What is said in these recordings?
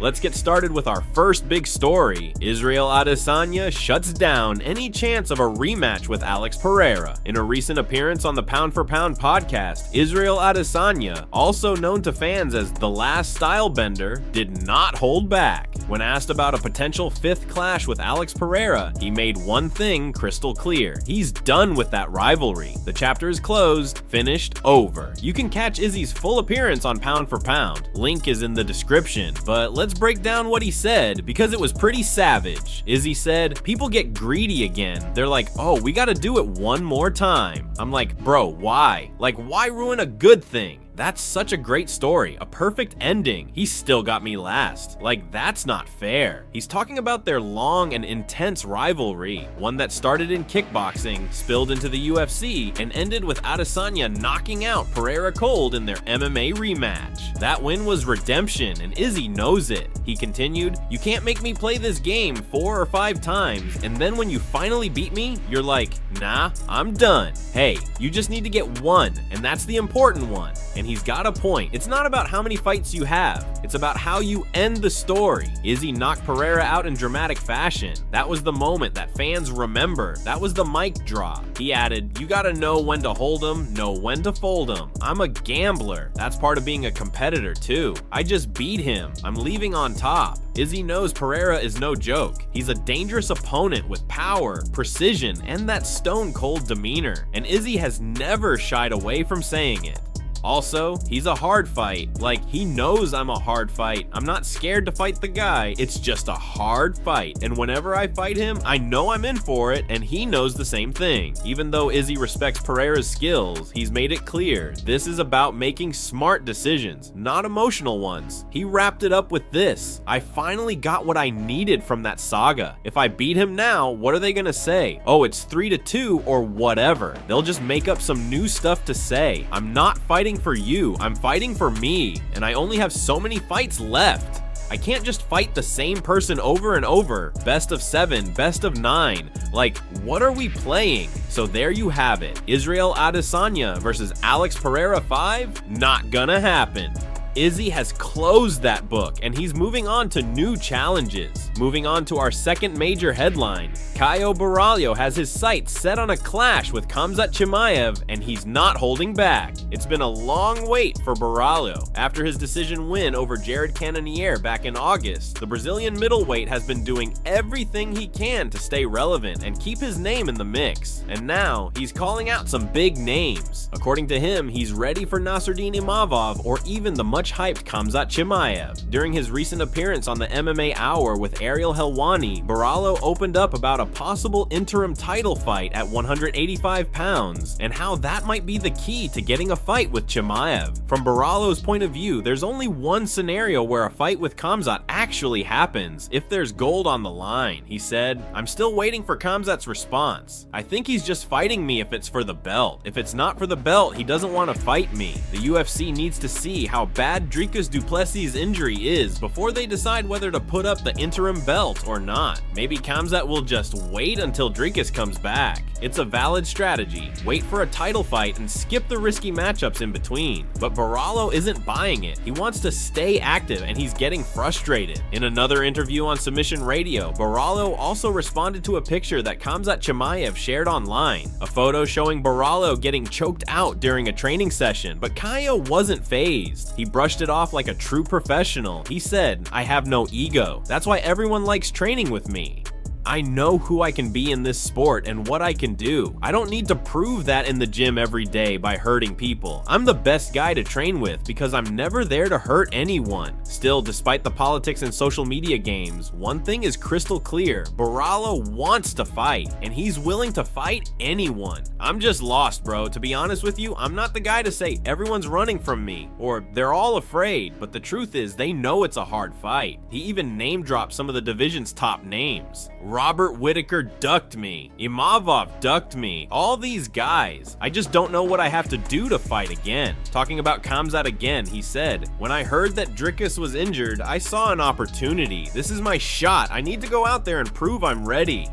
Let's get started with our first big story. Israel Adesanya shuts down any chance of a rematch with Alex Pereira. In a recent appearance on the Pound for Pound podcast, Israel Adesanya, also known to fans as the Last Stylebender, did not hold back. When asked about a potential fifth clash with Alex Pereira, he made one thing crystal clear. He's done with that rivalry. The chapter is closed, finished, over. You can catch Izzy's full appearance on Pound for Pound. Link is in the description, but let's break down what he said because it was pretty savage. Izzy said, "People get greedy again. They're like, oh, we gotta do it one more time." I'm like, bro, why? Like, why ruin a good thing? That's such a great story, a perfect ending. He still got me last. Like, that's not fair. He's talking about their long and intense rivalry, one that started in kickboxing, spilled into the UFC, and ended with Adesanya knocking out Pereira cold in their MMA rematch. That win was redemption, and Izzy knows it. He continued, "You can't make me play this game 4 or 5 times, and then when you finally beat me, you're like, nah, I'm done. Hey, you just need to get one, and that's the important one." And he's got a point. It's not about how many fights you have. It's about how you end the story. Izzy knocked Pereira out in dramatic fashion. That was the moment that fans remember. That was the mic drop. He added, "You gotta know when to hold them, know when to fold them. I'm a gambler. That's part of being a competitor too. I just beat him. I'm leaving on top." Izzy knows Pereira is no joke. He's a dangerous opponent with power, precision, and that stone-cold demeanor. And Izzy has never shied away from saying it. Also, he's a hard fight. Like, he knows I'm a hard fight. I'm not scared to fight the guy. It's just a hard fight. And whenever I fight him, I know I'm in for it, and he knows the same thing. Even though Izzy respects Pereira's skills, he's made it clear this is about making smart decisions, not emotional ones. He wrapped it up with this: "I finally got what I needed from that saga. If I beat him now, what are they gonna say? Oh, it's 3-2 or whatever. They'll just make up some new stuff to say. I'm not fighting for you, I'm fighting for me, and I only have so many fights left. I can't just fight the same person over and over. Best of 7, best of 9. Like, what are we playing?" So there you have it. Israel Adesanya versus Alex Pereira 5? Not gonna happen. Izzy has closed that book, and he's moving on to new challenges. Moving on to our second major headline, Caio Borralho has his sights set on a clash with Khamzat Chimaev, and he's not holding back. It's been a long wait for Borralho. After his decision win over Jared Cannonier back in August, the Brazilian middleweight has been doing everything he can to stay relevant and keep his name in the mix. And now, he's calling out some big names. According to him, he's ready for Nasruddin Imavov or even the much-hyped Khamzat Chimaev. During his recent appearance on the MMA Hour with Ariel Helwani, Borralho opened up about a possible interim title fight at 185 pounds, and how that might be the key to getting a fight with Chimaev. From Borralho's point of view, there's only one scenario where a fight with Khamzat actually happens, if there's gold on the line. He said, "I'm still waiting for Khamzat's response. I think he's just fighting me if it's for the belt. If it's not for the belt, he doesn't want to fight me. The UFC needs to see how bad Dricus du Plessis' injury is before they decide whether to put up the interim belt or not. Maybe Khamzat will just wait until Dricus comes back. It's a valid strategy. Wait for a title fight and skip the risky matchups in between." But Borralho isn't buying it. He wants to stay active, and he's getting frustrated. In another interview on Submission Radio, Borralho also responded to a picture that Khamzat Chimaev shared online. A photo showing Borralho getting choked out during a training session, but Caio wasn't fazed. He brushed it off like a true professional. He said, "I have no ego. That's why everyone likes training with me. I know who I can be in this sport and what I can do. I don't need to prove that in the gym every day by hurting people. I'm the best guy to train with because I'm never there to hurt anyone." Still, despite the politics and social media games, one thing is crystal clear. Borralho wants to fight, and he's willing to fight anyone. I'm just lost, bro. To be honest with you, I'm not the guy to say everyone's running from me or they're all afraid, but the truth is they know it's a hard fight. He even name-dropped some of the division's top names. Robert Whittaker ducked me. Imavov ducked me. All these guys. I just don't know what I have to do to fight again. Talking about Khamzat again, he said, "When I heard that Dricus was injured, I saw an opportunity. This is my shot. I need to go out there and prove I'm ready.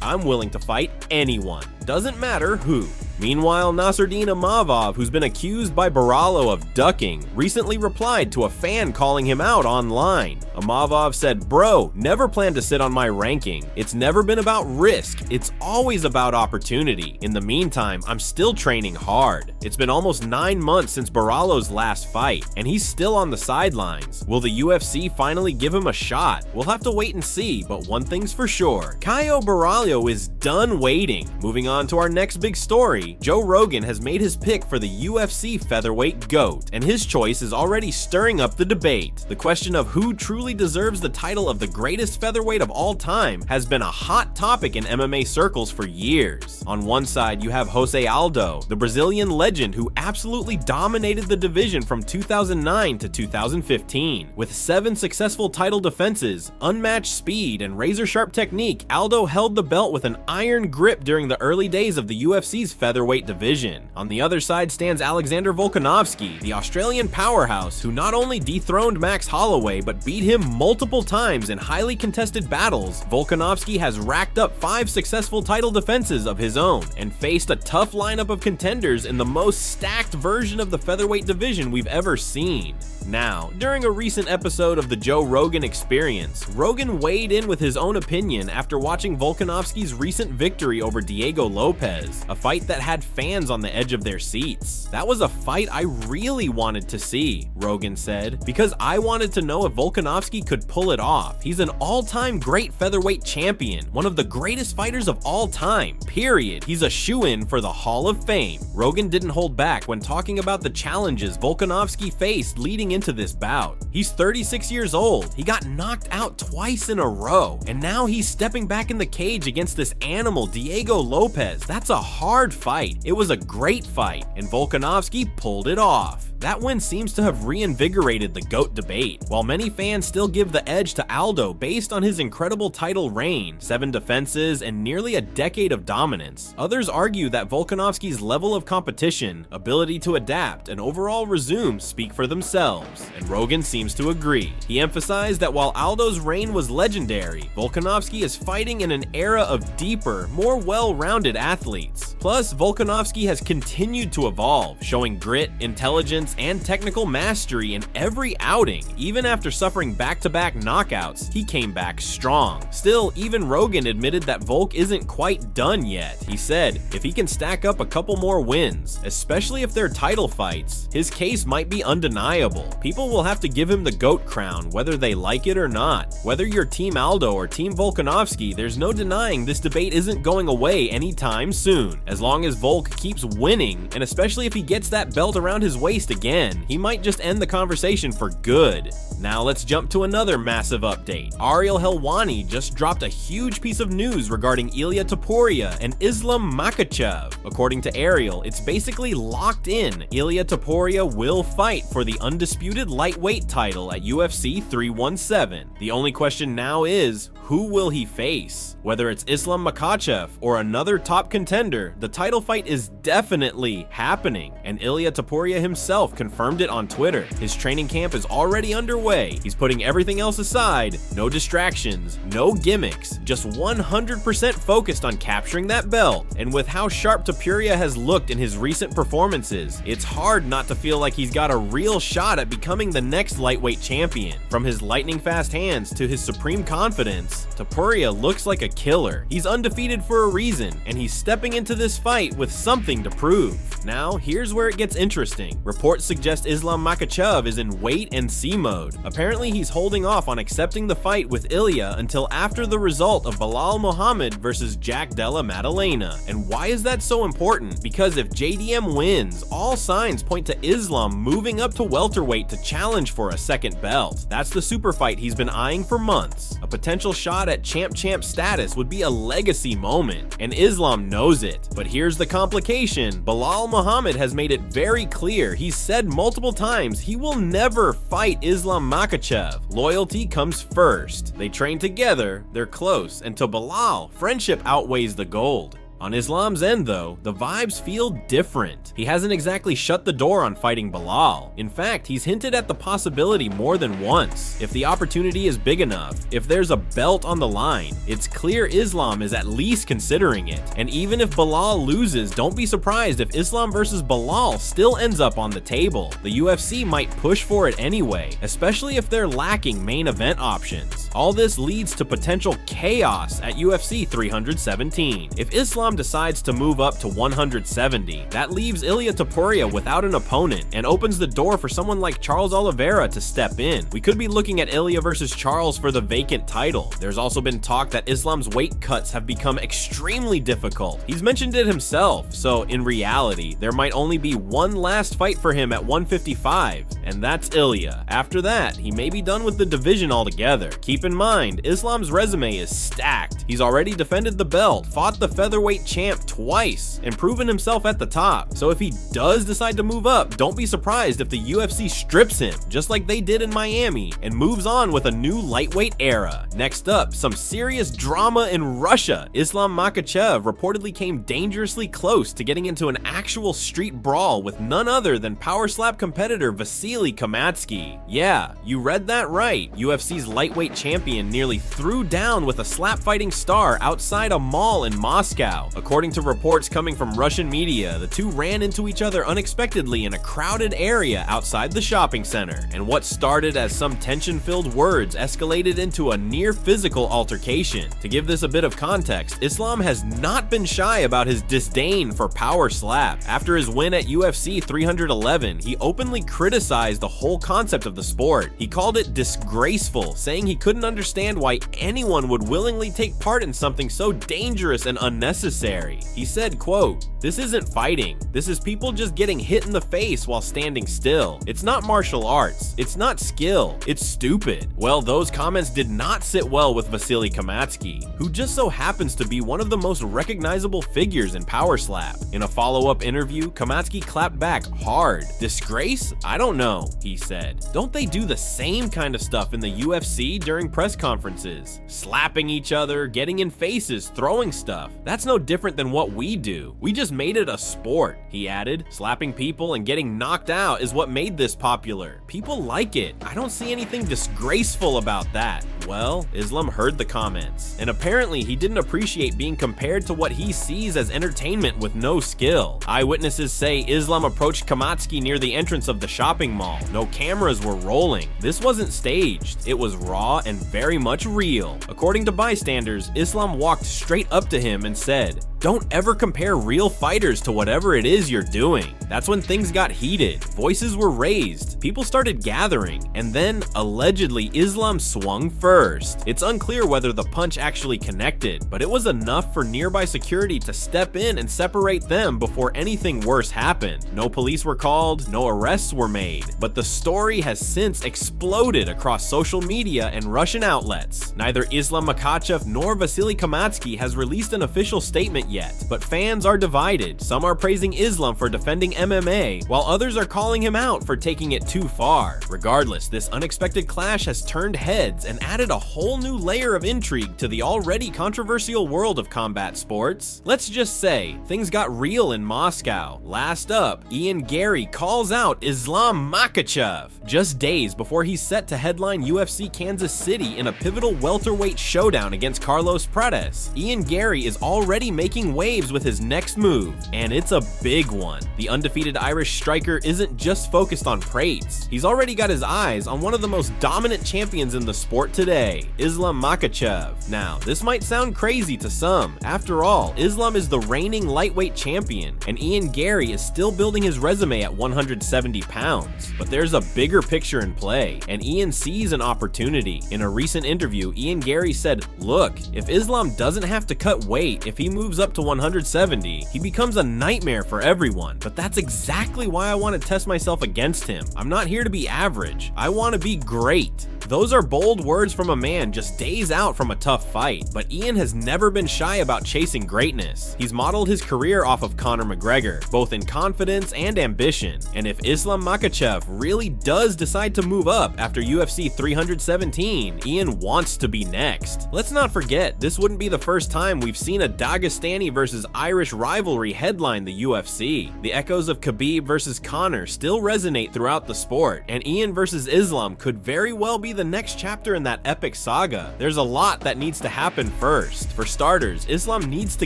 I'm willing to fight anyone. Doesn't matter who." Meanwhile, Nasruddin Imavov, who's been accused by Borralho of ducking, recently replied to a fan calling him out online. Imavov said, "Bro, never plan to sit on my ranking. It's never been about risk. It's always about opportunity. In the meantime, I'm still training hard. It's been almost 9 months since Borralho's last fight, and he's still on the sidelines. Will the UFC finally give him a shot? We'll have to wait and see, but one thing's for sure. Caio Borralho is done waiting." Moving on to our next big story, Joe Rogan has made his pick for the UFC Featherweight GOAT, and his choice is already stirring up the debate. The question of who truly deserves the title of the greatest featherweight of all time has been a hot topic in MMA circles for years. On one side, you have Jose Aldo, the Brazilian legend who absolutely dominated the division from 2009 to 2015. With 7 successful title defenses, unmatched speed, and razor-sharp technique, Aldo held the belt with an iron grip during the early days of the UFC's featherweight division. On the other side stands Alexander Volkanovski, the Australian powerhouse who not only dethroned Max Holloway but beat him multiple times in highly contested battles. Volkanovski has racked up 5 successful title defenses of his own and faced a tough lineup of contenders in the most stacked version of the featherweight division we've ever seen. Now, during a recent episode of the Joe Rogan Experience, Rogan weighed in with his own opinion after watching Volkanovski's recent victory over Diego Lopez, a fight that had fans on the edge of their seats. "That was a fight I really wanted to see," Rogan said, "because I wanted to know if Volkanovski could pull it off. He's an all-time great featherweight champion, one of the greatest fighters of all time, period. He's a shoo-in for the Hall of Fame." Rogan didn't hold back when talking about the challenges Volkanovski faced leading into this bout. He's 36 years old, he got knocked out twice in a row, and now he's stepping back in the cage against this animal Diego Lopez. That's a hard fight. It was a great fight, and Volkanovski pulled it off. That win seems to have reinvigorated the GOAT debate. While many fans still give the edge to Aldo based on his incredible title reign, 7 defenses, and nearly a decade of dominance, others argue that Volkanovski's level of competition, ability to adapt, and overall resume speak for themselves, and Rogan seems to agree. He emphasized that while Aldo's reign was legendary, Volkanovski is fighting in an era of deeper, more well-rounded athletes. Plus, Volkanovski has continued to evolve, showing grit, intelligence, and technical mastery in every outing. Even after suffering back-to-back knockouts, he came back strong. Still, even Rogan admitted that Volk isn't quite done yet. He said, if he can stack up a couple more wins, especially if they're title fights, his case might be undeniable. People will have to give him the GOAT crown, whether they like it or not. Whether you're Team Aldo or Team Volkanovski, there's no denying this debate isn't going away anytime soon. As long as Volk keeps winning, and especially if he gets that belt around his waist again, he might just end the conversation for good. Now let's jump to another massive update. Ariel Helwani just dropped a huge piece of news regarding Ilia Topuria and Islam Makhachev. According to Ariel, it's basically locked in. Ilia Topuria will fight for the undisputed lightweight title at UFC 317. The only question now is, who will he face? Whether it's Islam Makhachev or another top contender, the title fight is definitely happening, and Ilia Topuria himself confirmed it on Twitter. His training camp is already underway. He's putting everything else aside, no distractions, no gimmicks, just 100% focused on capturing that belt. And with how sharp Topuria has looked in his recent performances, it's hard not to feel like he's got a real shot at becoming the next lightweight champion. From his lightning fast hands to his supreme confidence, Topuria looks like a killer. He's undefeated for a reason, and he's stepping into this fight with something to prove. Now, here's where it gets interesting. Reports suggest Islam Makhachev is in wait-and-see mode. Apparently, he's holding off on accepting the fight with Ilia until after the result of Belal Muhammad versus Jack Della Maddalena. And why is that so important? Because if JDM wins, all signs point to Islam moving up to welterweight to challenge for a second belt. That's the super fight he's been eyeing for months. A potential shot at champ status would be a legacy moment, and Islam knows it. But here's the complication. Belal Muhammad has made it very clear. He's said multiple times he will never fight Islam Makhachev. Loyalty comes first. They train together, they're close, and to Belal, friendship outweighs the gold. On Islam's end though, the vibes feel different. He hasn't exactly shut the door on fighting Borralho. In fact, he's hinted at the possibility more than once. If the opportunity is big enough, if there's a belt on the line, it's clear Islam is at least considering it. And even if Borralho loses, don't be surprised if Islam versus Borralho still ends up on the table. The UFC might push for it anyway, especially if they're lacking main event options. All this leads to potential chaos at UFC 317. If Islam decides to move up to 170, that leaves Ilia Topuria without an opponent and opens the door for someone like Charles Oliveira to step in. We could be looking at Ilia versus Charles for the vacant title. There's also been talk that Islam's weight cuts have become extremely difficult. He's mentioned it himself, so in reality, there might only be one last fight for him at 155, and that's Ilia. After that, he may be done with the division altogether. Keep in mind, Islam's resume is stacked. He's already defended the belt, fought the featherweight champ twice, and proven himself at the top. So if he does decide to move up, don't be surprised if the UFC strips him, just like they did in Miami, and moves on with a new lightweight era. Next up, some serious drama in Russia. Islam Makhachev reportedly came dangerously close to getting into an actual street brawl with none other than power slap competitor Vasily Kamatsky. Yeah, you read that right. UFC's lightweight champion nearly threw down with a slap fighting star outside a mall in Moscow. According to reports coming from Russian media, the two ran into each other unexpectedly in a crowded area outside the shopping center, and what started as some tension-filled words escalated into a near physical altercation. To give this a bit of context, Islam has not been shy about his disdain for power slap. After his win at UFC 311, he openly criticized the whole concept of the sport. He called it disgraceful, saying he couldn't understand why anyone would willingly take part in something so dangerous and unnecessary. He said, quote, "This isn't fighting. This is people just getting hit in the face while standing still. It's not martial arts. It's not skill. It's stupid." Well, those comments did not sit well with Vasily Kamatsky, who just so happens to be one of the most recognizable figures in power slap. In a follow-up interview, Kamatsky clapped back hard. "Disgrace? I don't know," he said. "Don't they do the same kind of stuff in the UFC during press conferences? Slapping each other, getting in faces, throwing stuff. That's no different than what we do. We just made it a sport," he added. "Slapping people and getting knocked out is what made this popular. People like it. I don't see anything disgraceful about that." Well, Islam heard the comments, and apparently he didn't appreciate being compared to what he sees as entertainment with no skill. Eyewitnesses say Islam approached Kamatsky near the entrance of the shopping mall. No cameras were rolling. This wasn't staged. It was raw and very much real. According to bystanders, Islam walked straight up to him and said, "Don't ever compare real fighters to whatever it is you're doing." That's when things got heated. Voices were raised. People started gathering, and then, allegedly, Islam swung first. It's unclear whether the punch actually connected, but it was enough for nearby security to step in and separate them before anything worse happened. No police were called, no arrests were made, but the story has since exploded across social media and Russian outlets. Neither Islam Makhachev nor Vasily Kamatsky has released an official statement yet, but fans are divided. Some are praising Islam for defending MMA, while others are calling him out for taking it too far. Regardless, this unexpected clash has turned heads and added a whole new layer of intrigue to the already controversial world of combat sports. Let's just say, things got real in Moscow. Last up, Garry calls out Islam Makhachev just days before he's set to headline UFC Kansas City in a pivotal welterweight showdown against Carlos Prates. Garry is already making waves with his next move, and it's a big one. The undefeated Irish striker isn't just focused on Prates. He's already got his eyes on one of the most dominant champions in the sport today, Islam Makhachev. Now, this might sound crazy to some. After all, Islam is the reigning lightweight champion, and Garry is still building his resume at 170 pounds. But there's a bigger picture in play, and Ian sees an opportunity. In a recent interview, Garry said, "Look, if Islam doesn't have to cut weight, if he moves up to 170, he becomes a nightmare for everyone. But that's exactly why I want to test myself against him. I'm not here to be average. I want to be great." Those are bold words from a man just days out from a tough fight, but Ian has never been shy about chasing greatness. He's modeled his career off of Conor McGregor, both in confidence and ambition, and if Islam Makhachev really does decide to move up after UFC 317, Ian wants to be next. Let's not forget, this wouldn't be the first time we've seen a Dagestani versus Irish rivalry headline the UFC. The echoes of Khabib versus Conor still resonate throughout the sport, and Ian versus Islam could very well be the next chapter in that epic saga. There's a lot that needs to happen first. For starters, Islam needs to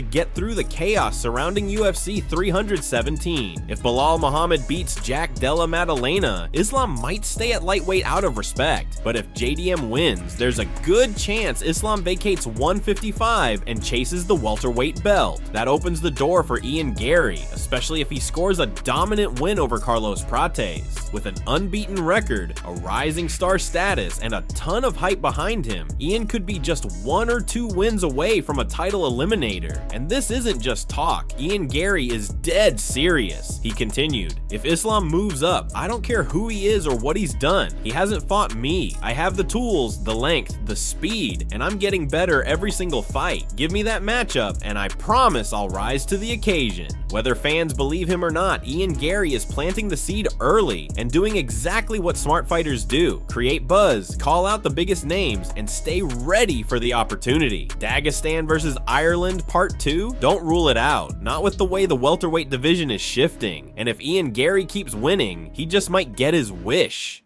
get through the chaos surrounding UFC 317. If Belal Muhammad beats Jack Della Maddalena, Islam might stay at lightweight out of respect, but if JDM wins, there's a good chance Islam vacates 155 and chases the welterweight belt. That opens the door for Ian Garry, especially if he scores a dominant win over Carlos Prates. With an unbeaten record, a rising star status, and a ton of hype behind him, Ian could be just 1 or 2 wins away from a title eliminator. And this isn't just talk, Ian Garry is dead serious. He continued, "If Islam moves up, I don't care who he is or what he's done. He hasn't fought me. I have the tools, the length, the speed, and I'm getting better every single fight. Give me that matchup, and I promise I'll rise to the occasion." Whether fans believe him or not, Ian Garry is planting the seed early and doing exactly what smart fighters do: create buzz, call out the biggest names, and stay ready for the opportunity. Dagestan versus Ireland Part 2? Don't rule it out, not with the way the welterweight division is shifting. And if Ian Garry keeps winning, he just might get his wish.